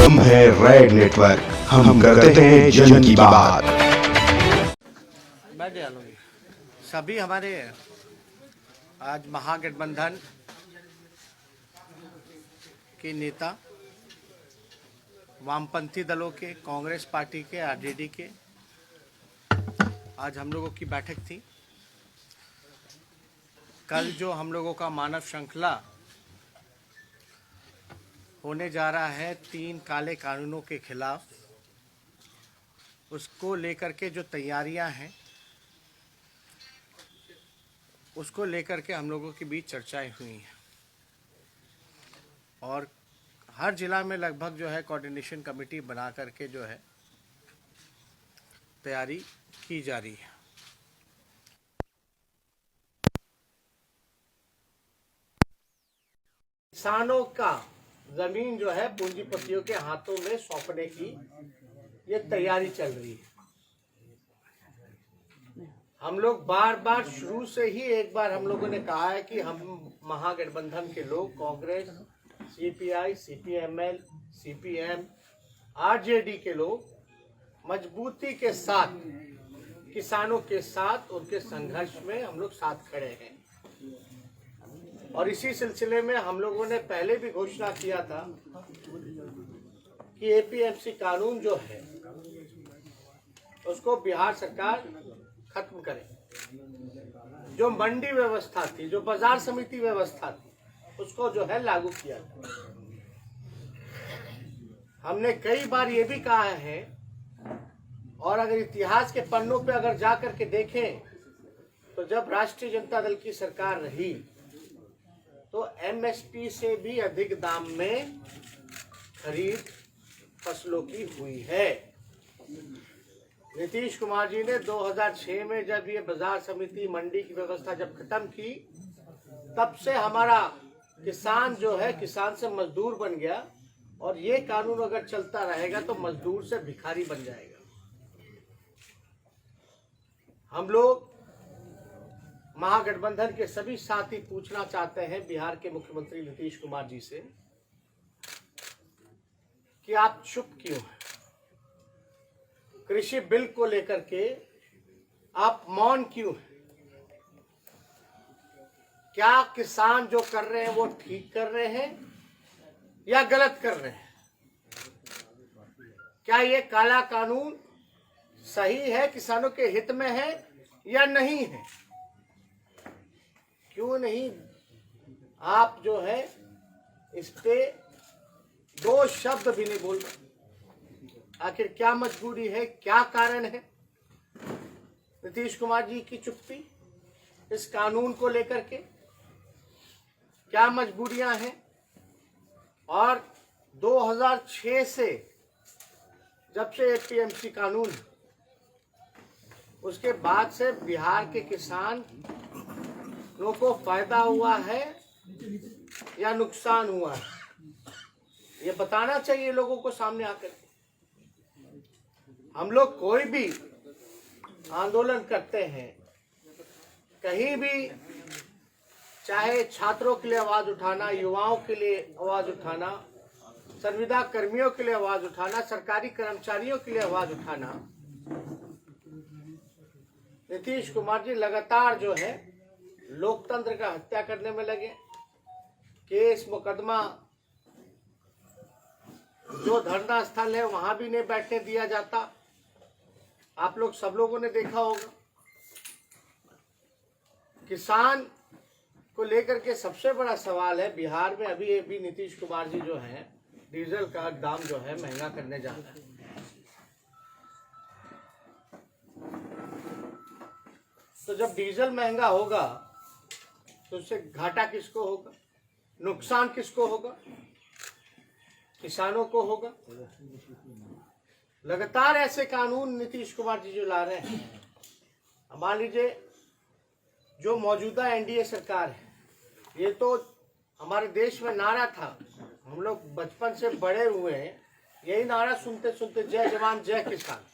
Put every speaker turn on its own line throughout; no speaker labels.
हम है red network, हम करते हैं जन की बात।
बैठ जाओ सभी हमारे आज महागठबंधन के नेता, वामपंथी दलों के, कांग्रेस पार्टी के, आरजेडी के, आज हम लोगों की बैठक थी। कल जो हम लोगों का मानव श्रृंखला होने जा रहा है 3 काले कानूनों के खिलाफ, उसको लेकर के जो तैयारियां हैं, उसको लेकर के हम लोगों के बीच चर्चाएं हुई हैं और हर जिला में लगभग जो है कोऑर्डिनेशन कमेटी बना करके जो है तैयारी की जा रही है। किसानों का जमीन जो है पूंजीपतियों के हाथों में सौंपने की ये तैयारी चल रही है। हम लोग बार बार शुरू से ही एक बार हम लोगों ने कहा है कि हम महागठबंधन के लोग, Congress, CPI, CPML, CPM, RJD के लोग मजबूती के साथ किसानों के साथ उनके संघर्ष में हम लोग साथ खड़े हैं। और इसी सिलसिले में हम लोगों ने पहले भी घोषणा किया था कि एपीएमसी कानून जो है उसको बिहार सरकार खत्म करे। जो मंडी व्यवस्था थी, जो बाजार समिति व्यवस्था थी, उसको जो है लागू किया था। हमने कई बार ये भी कहा है, और अगर इतिहास के पन्नों पे अगर जा करके देखें तो जब राष्ट्रीय जनता दल की सरकार रही तो एमएसपी से भी अधिक दाम में खरीद फसलों की हुई है। नीतीश कुमार जी ने 2006 में जब ये बाजार समिति, मंडी की व्यवस्था जब खत्म की, तब से हमारा किसान जो है किसान से मजदूर बन गया, और ये कानून अगर चलता रहेगा तो मजदूर से भिखारी बन जाएगा। हम लोग महागठबंधन के सभी साथी पूछना चाहते हैं बिहार के मुख्यमंत्री नीतीश कुमार जी से कि आप चुप क्यों हैं? कृषि बिल को लेकर के आप मौन क्यों हैं? क्या किसान जो कर रहे हैं वो ठीक कर रहे हैं या गलत कर रहे हैं? क्या ये काला कानून सही है, किसानों के हित में है या नहीं है? क्यों नहीं आप जो है इस पे 2 शब्द भी नहीं बोल रहे? आखिर क्या मजबूरी है, क्या कारण है नीतीश कुमार जी की चुप्पी इस कानून को लेकर के? क्या मजबूरियां हैं? और 2006 से जब से एपीएमसी कानून, उसके बाद से बिहार के किसान लोगों को फायदा हुआ है या नुकसान हुआ है? ये बताना चाहिए लोगों को सामने आकर। हम लोग कोई भी आंदोलन करते हैं, कहीं भी, चाहे छात्रों के लिए आवाज उठाना, युवाओं के लिए आवाज उठाना, संविदा कर्मियों के लिए आवाज उठाना, सरकारी कर्मचारियों के लिए आवाज उठाना, नीतीश कुमार जी लगातार जो है लोकतंत्र का हत्या करने में लगे। केस मुकदमा, जो धरना स्थल है वहां भी नहीं बैठने दिया जाता। आप लोग सब लोगों ने देखा होगा। किसान को लेकर के सबसे बड़ा सवाल है बिहार में अभी नीतीश कुमार जी जो है डीजल का दाम जो है महंगा करने जा रहा है। तो जब डीजल महंगा होगा तो उससे घाटा किसको होगा, नुकसान किसको होगा? किसानों को होगा। लगातार ऐसे कानून नीतीश कुमार जी जो ला रहे हैं, मान लीजिए जो मौजूदा एनडीए सरकार है, ये तो हमारे देश में नारा था, हम लोग बचपन से बड़े हुए हैं यही नारा सुनते सुनते, जय जवान जय किसान।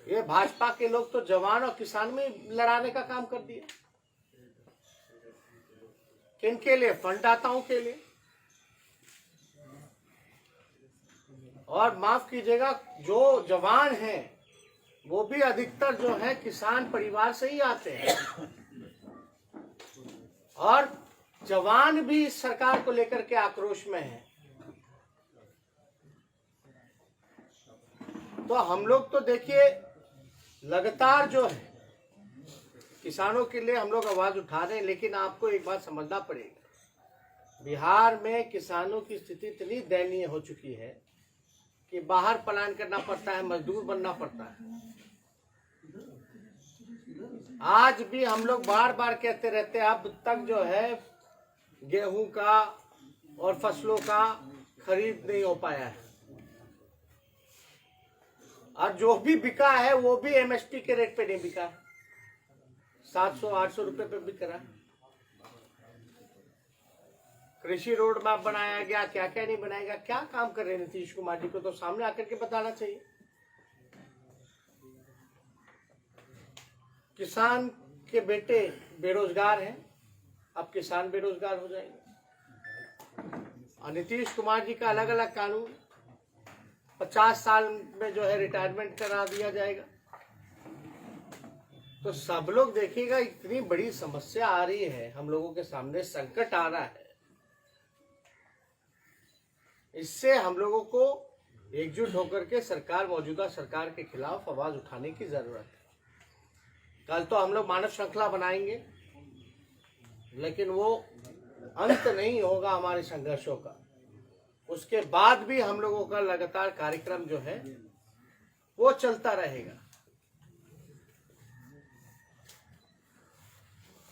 ये भाजपा के लोग तो जवान और किसान में लड़ाने का काम कर दिया। किनके लिए? फंडदाताओं के लिए। और माफ कीजिएगा, जो जवान हैं वो भी अधिकतर जो है किसान परिवार से ही आते हैं, और जवान भी इस सरकार को लेकर के आक्रोश में हैं। तो हम लोग तो देखिए लगातार जो है किसानों के लिए हम लोग आवाज उठा रहे हैं, लेकिन आपको एक बात समझना पड़ेगा, बिहार में किसानों की स्थिति इतनी दयनीय हो चुकी है कि बाहर पलायन करना पड़ता है, मजदूर बनना पड़ता है। आज भी हम लोग बार बार कहते रहते हैं, अब तक जो है गेहूं का और फसलों का खरीद नहीं हो पाया है, और जो भी बिका है वो भी एमएसपी के रेट पे नहीं बिका है, 700-800 रुपए पे बिक रहा है। कृषि रोड मैप बनाया गया, क्या क्या नहीं बनाएगा, क्या काम कर रहे हैं नीतीश कुमार जी को तो सामने आकर के बताना चाहिए। किसान के बेटे बेरोजगार हैं, अब किसान बेरोजगार हो जाएंगे। और नीतीश कुमार जी का अलग अलग कानून, 50 साल में जो है रिटायरमेंट करा दिया जाएगा। तो सब लोग देखिएगा, इतनी बड़ी समस्या आ रही है, हम लोगों के सामने संकट आ रहा है, इससे हम लोगों को एकजुट होकर के सरकार, मौजूदा सरकार के खिलाफ आवाज उठाने की जरूरत है। कल तो हम लोग मानव श्रृंखला बनाएंगे, लेकिन वो अंत नहीं होगा हमारे संघर्षों का। उसके बाद भी हम लोगों का लगातार कार्यक्रम जो है वो चलता रहेगा,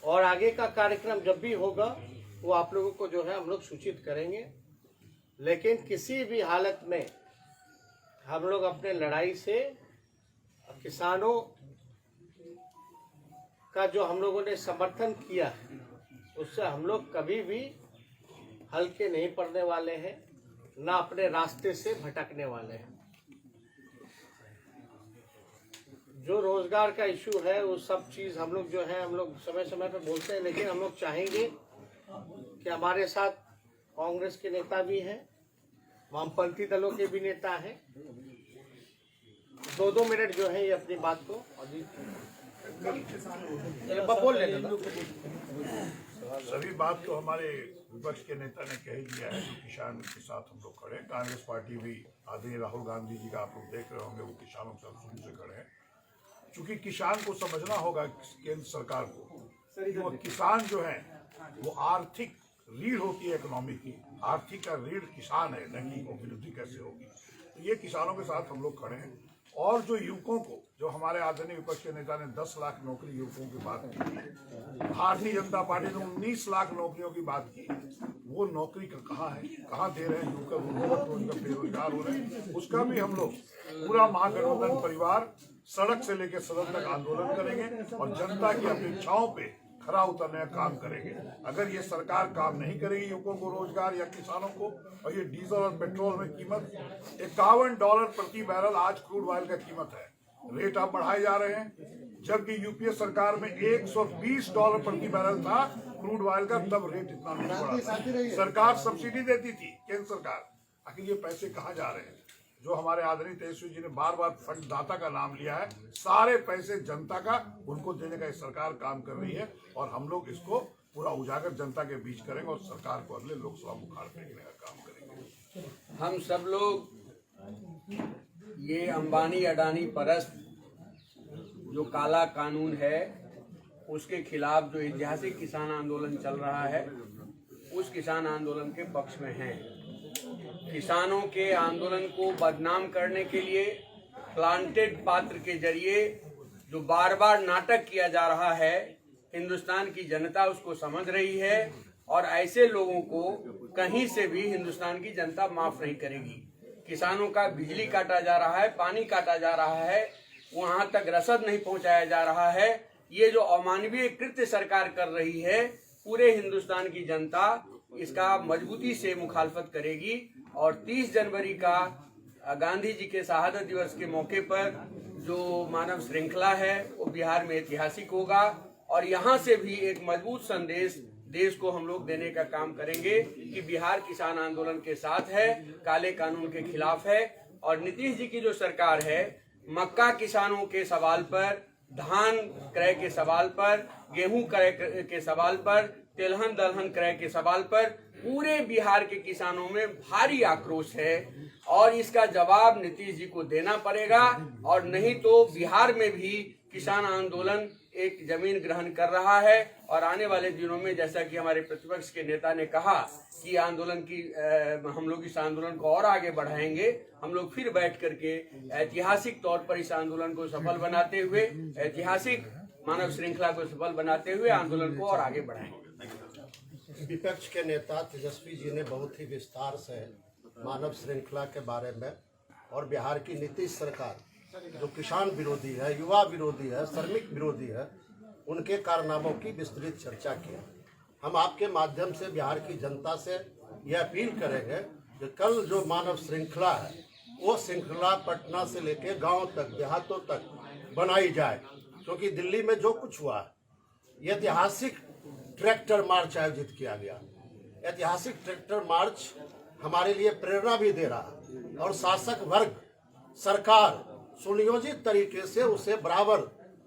और आगे का कार्यक्रम जब भी होगा वो आप लोगों को जो है हम लोग सूचित करेंगे। लेकिन किसी भी हालत में हम लोग अपने लड़ाई से किसानों का जो हम लोगों ने समर्थन किया है उससे हम लोग कभी भी हल्के नहीं पड़ने वाले हैं, ना अपने रास्ते से भटकने वाले हैं। जो रोजगार का इशू है वो सब चीज हम लोग जो है हम लोग समय समय पे बोलते हैं, लेकिन हम लोग चाहेंगे कि हमारे साथ कांग्रेस के नेता भी हैं, वामपंथी दलों के भी नेता हैं। 2-2 मिनट जो है ये अपनी बात को बोल लेना।
सभी बात तो हमारे विपक्ष के नेता ने कह ही दिया है। जो किसान के साथ हम लोग खड़े हैं, कांग्रेस पार्टी भी आदरणीय राहुल गांधी जी का आप लोग देख रहे होंगे, वो किसानों के साथ शुरू से खड़े हैं। चूंकि किसान को समझना होगा केंद्र सरकार को, वो किसान जो है वो आर्थिक रीढ़ होती है इकोनॉमी की, आर्थिक का रीढ़ किसान है, नहीं वो विरोधी कैसे होगी। तो ये किसानों के साथ हम लोग खड़े हैं। और जो युवकों को, जो हमारे आदरणीय विपक्ष के नेता ने 10 लाख नौकरी युवकों की बात की, भारतीय जनता पार्टी ने 19 लाख नौकरियों की बात की, वो नौकरी का कहाँ है, कहाँ दे रहे हैं युवक, उनका बेरोजगार हो रहे हैं। उसका भी हम लोग पूरा महागठबंधन परिवार सड़क से लेकर सदन तक आंदोलन करेंगे और जनता की अपेक्षाओं पे खरा उतरने का काम करेंगे। अगर ये सरकार काम नहीं करेगी युवकों को रोजगार या किसानों को, और ये डीजल और पेट्रोल में कीमत $51 प्रति बैरल आज क्रूड ऑयल का कीमत है, रेट अब बढ़ाए जा रहे हैं। जबकि यूपीए सरकार में $120 प्रति बैरल था क्रूड ऑयल का, तब रेट इतना नहीं बढ़ा। सरकार सब्सिडी देती थी, केंद्र सरकार। आखिर ये पैसे कहाँ जा रहे हैं? जो हमारे आदरणीय तेजस्वी जी ने बार बार फंड दाता का नाम लिया है, सारे पैसे जनता का, उनको देने का सरकार काम कर रही है। और हम लोग इसको पूरा उजागर जनता के बीच करेंगे और सरकार को अगले लोकसभा में उखाड़ फेंकने का काम करेंगे।
हम सब लोग ये अंबानी अडानी परस्त जो काला कानून है उसके खिलाफ जो ऐतिहासिक किसान आंदोलन चल रहा है, उस किसान आंदोलन के पक्ष में हैं। किसानों के आंदोलन को बदनाम करने के लिए प्लांटेड पात्र के जरिए जो बार बार नाटक किया जा रहा है, हिंदुस्तान की जनता उसको समझ रही है, और ऐसे लोगों को कहीं से भी हिंदुस्तान की जनता माफ नहीं करेगी। किसानों का बिजली काटा जा रहा है, पानी काटा जा रहा है, वहां तक रसद नहीं पहुंचाया जा रहा है। ये जो अमानवीय कृत्य सरकार कर रही है, पूरे हिंदुस्तान की जनता इसका मजबूती से मुखालफत करेगी। और 30 जनवरी का गांधी जी के शहादत दिवस के मौके पर जो मानव श्रृंखला है वो बिहार में ऐतिहासिक होगा, और यहाँ से भी एक मजबूत संदेश देश को हम लोग देने का काम करेंगे कि बिहार किसान आंदोलन के साथ है, काले कानून के खिलाफ है। और नीतीश जी की जो सरकार है, मक्का किसानों के सवाल पर, धान क्रय के सवाल पर, गेहूं क्रय के सवाल पर, तिलहन दलहन क्रय के सवाल पर पूरे बिहार के किसानों में भारी आक्रोश है और इसका जवाब नीतीश जी को देना पड़ेगा। और नहीं तो बिहार में भी किसान आंदोलन एक जमीन ग्रहण कर रहा है और आने वाले दिनों में, जैसा कि हमारे प्रतिपक्ष के नेता ने कहा कि आंदोलन की हम लोग इस आंदोलन को और आगे बढ़ाएंगे। हम लोग फिर बैठ करके ऐतिहासिक तौर पर इस आंदोलन को सफल बनाते हुए, ऐतिहासिक मानव श्रृंखला को सफल बनाते हुए आंदोलन को और आगे बढ़ाएंगे।
विपक्ष के नेता तेजस्वी जी ने बहुत ही विस्तार से मानव श्रृंखला के बारे में और बिहार की नीतीश सरकार जो किसान विरोधी है, युवा विरोधी है, श्रमिक विरोधी है, उनके कारनामों की विस्तृत चर्चा की। हम आपके माध्यम से बिहार की जनता से यह अपील करेंगे कि कल जो मानव श्रृंखला है वो श्रृंखला पटना से लेकर गांव तक, देहातों तक बनाई जाए, क्योंकि दिल्ली में जो कुछ हुआ है, ऐतिहासिक ट्रैक्टर मार्च आयोजित किया गया। ऐतिहासिक ट्रैक्टर मार्च हमारे लिए प्रेरणा भी दे रहा है और शासक वर्ग, सरकार सुनियोजित तरीके से उसे बराबर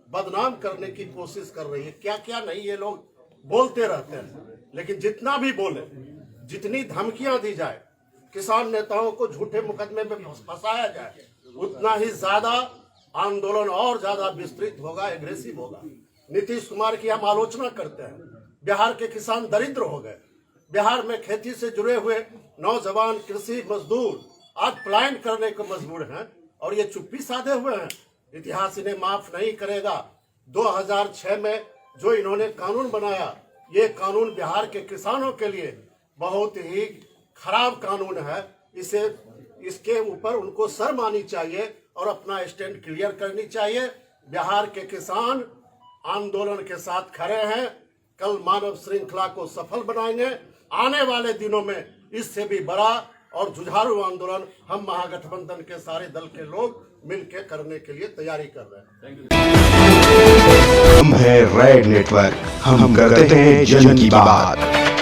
बदनाम करने की कोशिश कर रही है। क्या क्या नहीं ये लोग बोलते रहते हैं, लेकिन जितना भी बोले, जितनी धमकियां दी जाए, किसान नेताओं को झूठे मुकदमे में फंसाया जाए, उतना ही ज्यादा आंदोलन और ज्यादा विस्तृत होगा, एग्रेसिव होगा। नीतीश कुमार की हम आलोचना करते हैं। बिहार के किसान दरिद्र हो गए। बिहार में खेती से जुड़े हुए नौजवान कृषि मजदूर आज पलायन करने को मजबूर हैं और ये चुप्पी साधे हुए हैं। इतिहास इन्हें माफ नहीं करेगा। 2006 में जो इन्होंने कानून बनाया, ये कानून बिहार के किसानों के लिए बहुत ही खराब कानून है। इसके ऊपर उनको शर्म आनी चाहिए और अपना स्टैंड क्लियर करनी चाहिए। बिहार के किसान आंदोलन के साथ खड़े हैं। कल मानव श्रृंखला को सफल बनाएंगे। आने वाले दिनों में इससे भी बड़ा और जुझारू आंदोलन हम महागठबंधन के सारे दल के लोग मिलकर करने के लिए तैयारी कर रहे हैं।
हम है रेड नेटवर्क, हम करते हैं जन की बात।